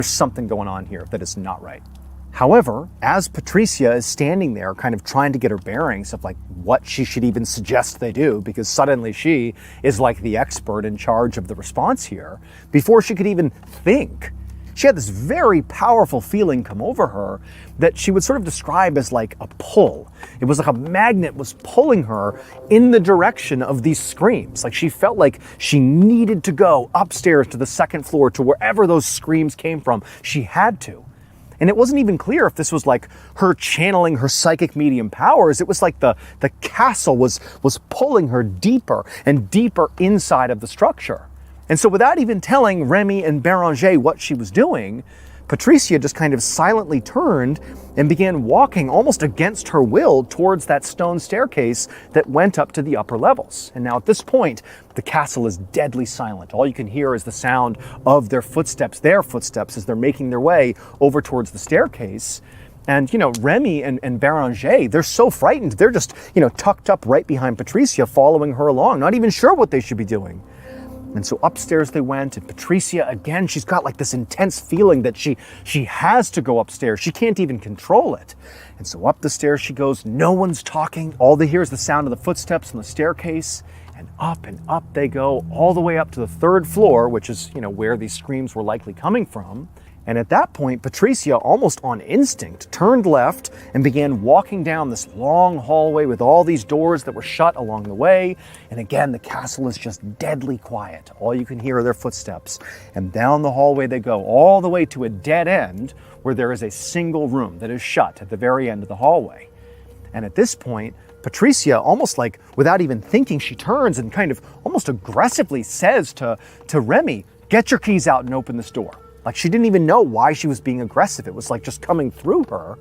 There's something going on here that is not right. However, as Patricia is standing there kind of trying to get her bearings of like what she should even suggest they do, because suddenly she is like the expert in charge of the response here, before she could even think, she had this very powerful feeling come over her that she would sort of describe as like a pull. It was like a magnet was pulling her in the direction of these screams. Like she felt like she needed to go upstairs to the second floor to wherever those screams came from. She had to. And it wasn't even clear if this was like her channeling her psychic medium powers. It was like the castle was pulling her deeper and deeper inside of the structure. And so without even telling Remy and Berangere what she was doing, Patricia just kind of silently turned and began walking almost against her will towards that stone staircase that went up to the upper levels. And now at this point, the castle is deadly silent. All you can hear is the sound of their footsteps as they're making their way over towards the staircase. And, Remy and Berangere, they're so frightened. They're just, tucked up right behind Patricia, following her along, not even sure what they should be doing. And so upstairs they went, and Patricia, again, she's got like this intense feeling that she has to go upstairs. She can't even control it. And so up the stairs she goes, no one's talking. All they hear is the sound of the footsteps on the staircase, and up they go, all the way up to the third floor, which is, where these screams were likely coming from. And at that point, Patricia, almost on instinct, turned left and began walking down this long hallway with all these doors that were shut along the way. And again, the castle is just deadly quiet. All you can hear are their footsteps. And down the hallway they go, all the way to a dead end where there is a single room that is shut at the very end of the hallway. And at this point, Patricia, almost like without even thinking, she turns and kind of almost aggressively says to Remy, "Get your keys out and open this door." Like she didn't even know why she was being aggressive. It was like just coming through her.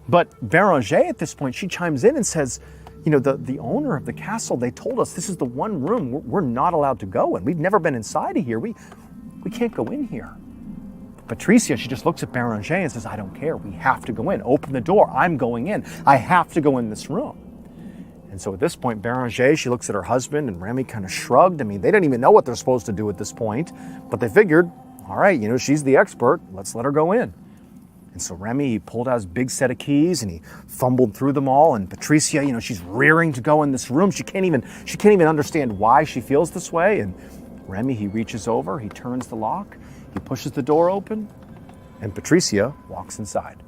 But Berangere at this point, she chimes in and says, the owner of the castle, they told us this is the one room we're not allowed to go in. We've never been inside of here. We can't go in here. Patricia, she just looks at Berangere and says, I don't care. We have to go in. Open the door. I'm going in. I have to go in this room. And so at this point, Berangere, she looks at her husband, and Remy kind of shrugged. I mean, they didn't even know what they're supposed to do at this point, but they figured, all right, she's the expert. Let's let her go in. And so Remy, he pulled out his big set of keys and he fumbled through them all. And Patricia, she's rearing to go in this room. She can't even understand why she feels this way. And Remy, he reaches over, he turns the lock, he pushes the door open, and Patricia walks inside.